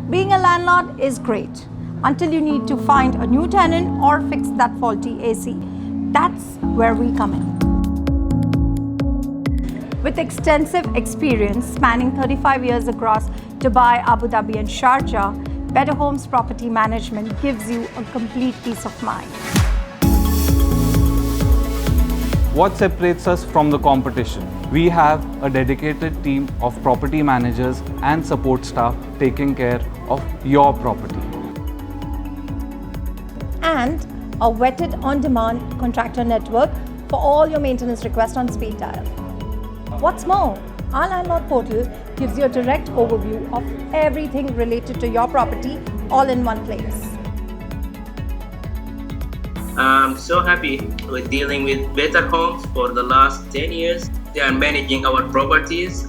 Being a landlord is great until you need to find a new tenant or fix that faulty AC. That's where we come in. With extensive experience spanning 35 years across Dubai, Abu Dhabi and Sharjah, Betterhomes Property Management gives you a complete peace of mind. What separates us from the competition? We have a dedicated team of property managers and support staff taking care of your property. And a vetted on-demand contractor network for all your maintenance requests on speed dial. What's more, our landlord portal gives you a direct overview of everything related to your property all in one place. I'm so happy with dealing with Betterhomes for the last 10 years. They are managing our properties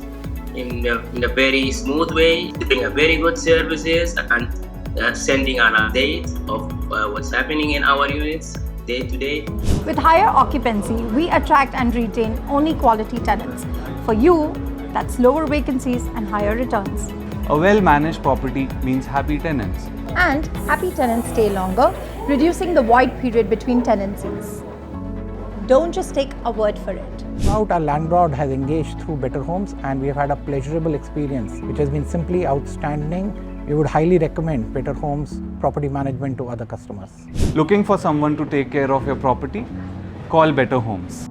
in a very smooth way, doing a very good services and sending an update of what's happening in our units day to day. With higher occupancy, we attract and retain only quality tenants. For you, that's lower vacancies and higher returns. A well-managed property means happy tenants. And happy tenants stay longer, reducing the void period between tenancies. Don't just take our word for it. Our landlord has engaged through Betterhomes and we have had a pleasurable experience which has been simply outstanding. We would highly recommend Betterhomes Property Management to other customers. Looking for someone to take care of your property? Call Betterhomes.